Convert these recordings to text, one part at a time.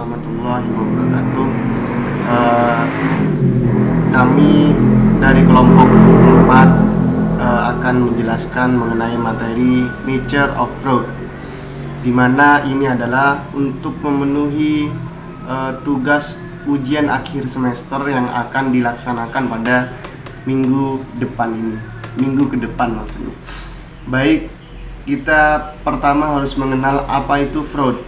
warahmatullahi wabarakatuh. Kami dari kelompok 4 akan menjelaskan mengenai materi Nature of Fraud, di mana ini adalah untuk memenuhi tugas ujian akhir semester yang akan dilaksanakan pada minggu ke depan maksudnya. Baik, kita pertama harus mengenal apa itu fraud.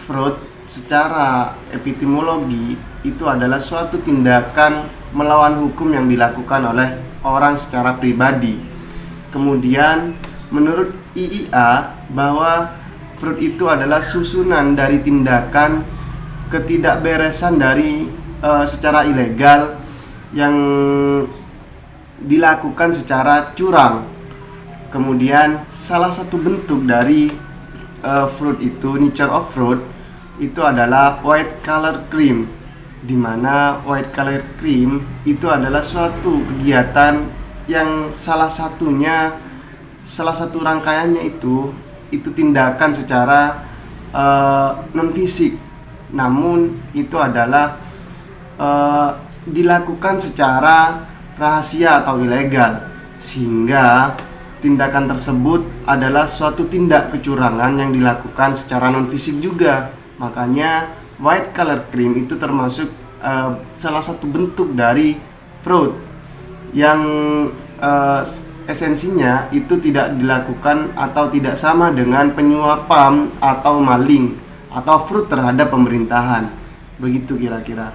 Fraud secara epistemologi itu adalah suatu tindakan melawan hukum yang dilakukan oleh orang secara pribadi. Kemudian menurut IIA bahwa fraud itu adalah susunan dari tindakan ketidakberesan dari secara ilegal yang dilakukan secara curang. Kemudian salah satu bentuk dari fraud itu, nature of fraud itu adalah white collar crime, di mana white collar crime itu adalah suatu kegiatan yang salah satu rangkaiannya itu tindakan secara non fisik, namun itu adalah dilakukan secara rahasia atau ilegal, sehingga tindakan tersebut adalah suatu tindak kecurangan yang dilakukan secara non fisik juga. Makanya white collar crime itu termasuk salah satu bentuk dari fraud yang esensinya itu tidak dilakukan atau tidak sama dengan penyuapan atau maling atau fraud terhadap pemerintahan. Begitu kira-kira.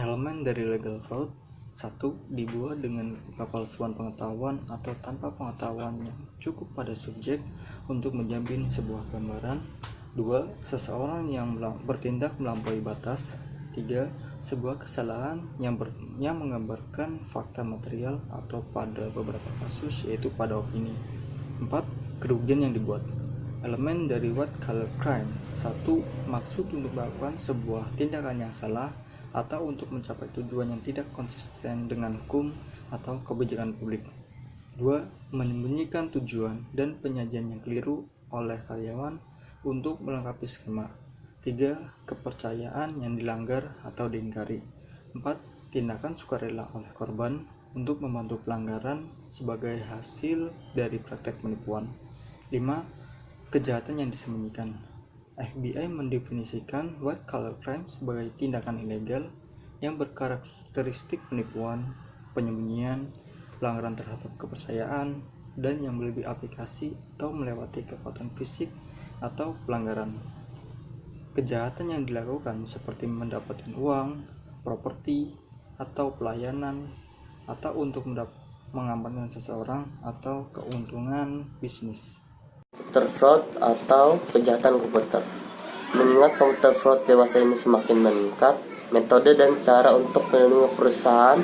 Elemen dari legal fraud: 1. Dibuat dengan kepalsuan pengetahuan atau tanpa pengetahuan yang cukup pada subjek untuk menjamin sebuah gambaran. 2. Seseorang yang bertindak melampaui batas. 3. Sebuah kesalahan yang menggambarkan fakta material atau pada beberapa kasus yaitu pada opini. 4. Kerugian yang dibuat. Elemen dari white collar crime: 1. Maksud untuk melakukan sebuah tindakan yang salah atau untuk mencapai tujuan yang tidak konsisten dengan hukum atau kebijakan publik. 2. Menyembunyikan tujuan dan penyajian yang keliru oleh karyawan untuk melengkapi skema. 3. Kepercayaan yang dilanggar atau diingkari. 4. Tindakan sukarela oleh korban untuk membantu pelanggaran sebagai hasil dari praktek penipuan. 5. Kejahatan yang disembunyikan. FBI mendefinisikan white collar crime sebagai tindakan ilegal yang berkarakteristik penipuan, penyembunyian, pelanggaran terhadap kepercayaan, dan yang melebihi aplikasi atau melewati kekuatan fisik atau pelanggaran. Kejahatan yang dilakukan seperti mendapatkan uang, properti, atau pelayanan, atau untuk mengamankan seseorang atau keuntungan bisnis. Computer fraud atau kejahatan komputer. Mengingat komputer fraud dewasa ini semakin meningkat, metode dan cara untuk melindungi perusahaan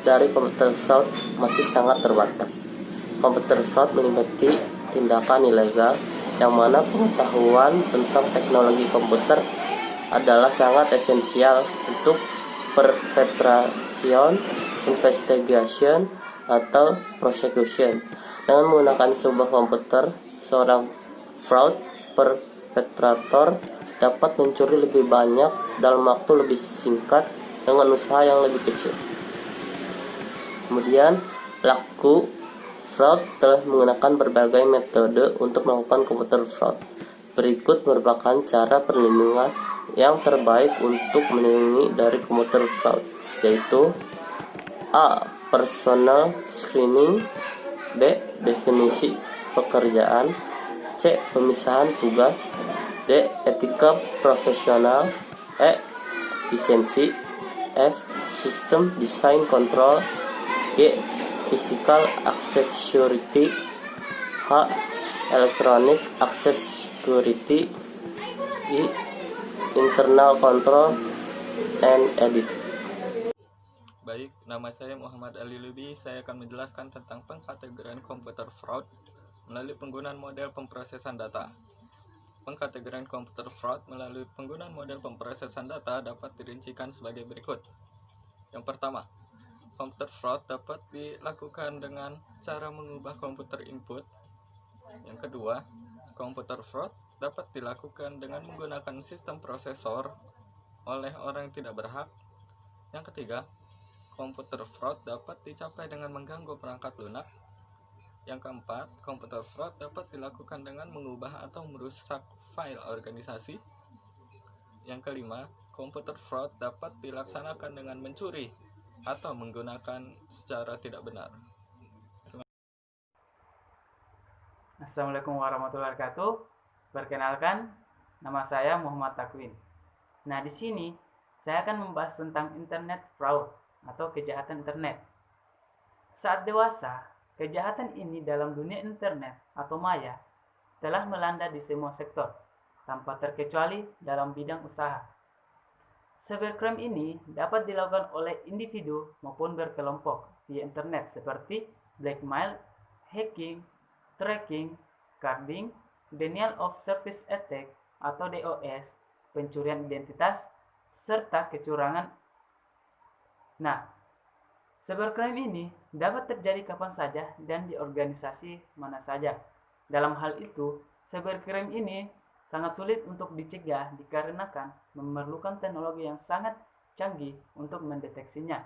dari komputer fraud masih sangat terbatas. Komputer fraud meliputi tindakan ilegal yang mana pengetahuan tentang teknologi komputer adalah sangat esensial untuk perpetration, investigation, atau prosecution. Dengan menggunakan sebuah komputer, seorang fraud perpetrator dapat mencuri lebih banyak dalam waktu lebih singkat dengan usaha yang lebih kecil. Kemudian, pelaku fraud telah menggunakan berbagai metode untuk melakukan komputer fraud. Berikut merupakan cara perlindungan yang terbaik untuk melindungi dari komputer fraud, yaitu A. Personal screening. B. Definisi pekerjaan. C. Pemisahan tugas. D. Etika profesional. E. Efisiensi. F. System design control. G. Physical access security. H. Electronic access security. I. Internal control and audit. Baik, nama saya Muhammad Ali Lubi. Saya akan menjelaskan tentang pengkategorian komputer fraud melalui penggunaan model pemrosesan data. Pengkategorian komputer fraud melalui penggunaan model pemrosesan data dapat dirincikan sebagai berikut. Yang pertama, komputer fraud dapat dilakukan dengan cara mengubah komputer input. Yang kedua, komputer fraud dapat dilakukan dengan menggunakan sistem prosesor oleh orang yang tidak berhak. Yang ketiga, komputer fraud dapat dicapai dengan mengganggu perangkat lunak. Yang keempat, komputer fraud dapat dilakukan dengan mengubah atau merusak file organisasi. Yang kelima, komputer fraud dapat dilaksanakan dengan mencuri atau menggunakan secara tidak benar. Assalamualaikum warahmatullahi wabarakatuh. Perkenalkan, nama saya Muhammad Takwin. Nah, di sini saya akan membahas tentang internet fraud atau kejahatan internet. Saat dewasa, kejahatan ini dalam dunia internet atau maya telah melanda di semua sektor, tanpa terkecuali dalam bidang usaha. Cybercrime ini dapat dilakukan oleh individu maupun berkelompok via internet seperti blackmail, hacking, tracking, carding, denial of service attack atau DOS, pencurian identitas, serta kecurangan. Nah, cybercrime ini dapat terjadi kapan saja dan di organisasi mana saja. Dalam hal itu, cybercrime ini sangat sulit untuk dicegah dikarenakan memerlukan teknologi yang sangat canggih untuk mendeteksinya.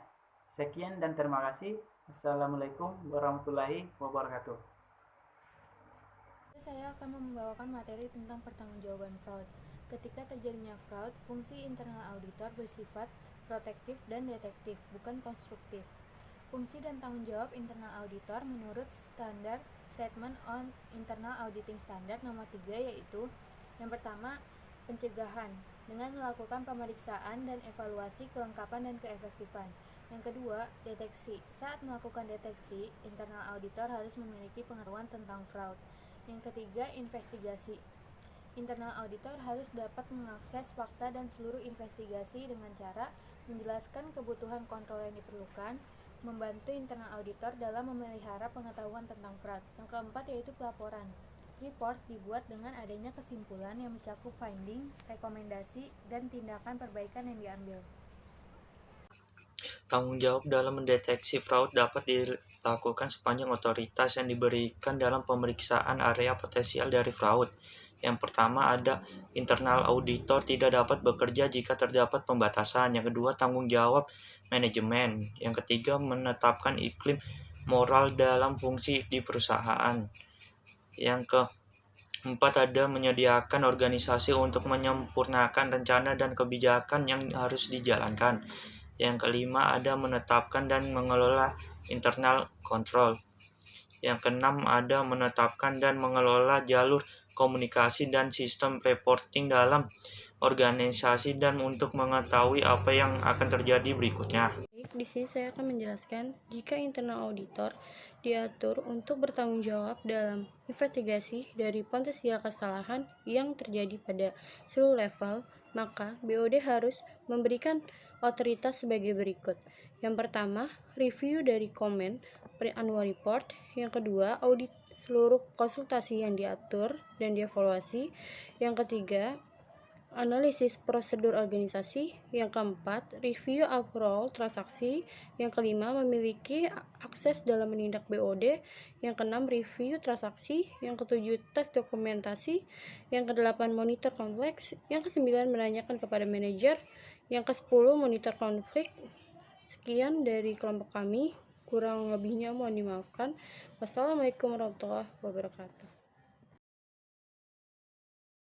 Sekian dan terima kasih. Assalamualaikum warahmatullahi wabarakatuh. Saya akan membawakan materi tentang pertanggungjawaban fraud. Ketika terjadinya fraud, fungsi internal auditor bersifat protektif dan detektif, bukan konstruktif. Fungsi dan tanggung jawab internal auditor menurut standar Statement on Internal Auditing Standard nomor 3 yaitu: yang pertama, pencegahan dengan melakukan pemeriksaan dan evaluasi kelengkapan dan keefektifan. Yang kedua, deteksi. Saat melakukan deteksi, internal auditor harus memiliki pengetahuan tentang fraud. Yang ketiga, investigasi. Internal auditor harus dapat mengakses fakta dan seluruh investigasi dengan cara menjelaskan kebutuhan kontrol yang diperlukan, membantu internal auditor dalam memelihara pengetahuan tentang fraud. Yang keempat yaitu pelaporan. Report dibuat dengan adanya kesimpulan yang mencakup finding, rekomendasi, dan tindakan perbaikan yang diambil. Tanggung jawab dalam mendeteksi fraud dapat dilakukan sepanjang otoritas yang diberikan dalam pemeriksaan area potensial dari fraud. Yang pertama ada internal auditor tidak dapat bekerja jika terdapat pembatasan. Yang kedua, tanggung jawab manajemen. Yang ketiga, menetapkan iklim moral dalam fungsi di perusahaan. Yang keempat ada menyediakan organisasi untuk menyempurnakan rencana dan kebijakan yang harus dijalankan. Yang kelima ada menetapkan dan mengelola internal control. Yang keenam ada menetapkan dan mengelola jalur komunikasi dan sistem reporting dalam organisasi dan untuk mengetahui apa yang akan terjadi berikutnya. Di sini saya akan menjelaskan jika internal auditor diatur untuk bertanggung jawab dalam investigasi dari potensial kesalahan yang terjadi pada seluruh level, maka BOD harus memberikan otoritas sebagai berikut. Yang pertama, review dari komen pre-annual report. Yang kedua, audit seluruh konsultasi yang diatur dan dievaluasi. Yang ketiga, analisis prosedur organisasi. Yang keempat, review overall transaksi. Yang kelima, memiliki akses dalam menindak BOD. Yang keenam, review transaksi. Yang ketujuh, tes dokumentasi. Yang kedelapan, monitor kompleks. Yang kesembilan, menanyakan kepada manajer. Yang ke-10, monitor konflik. Sekian dari kelompok kami. Kurang lebihnya mohon dimaafkan. Wassalamualaikum warahmatullahi wabarakatuh.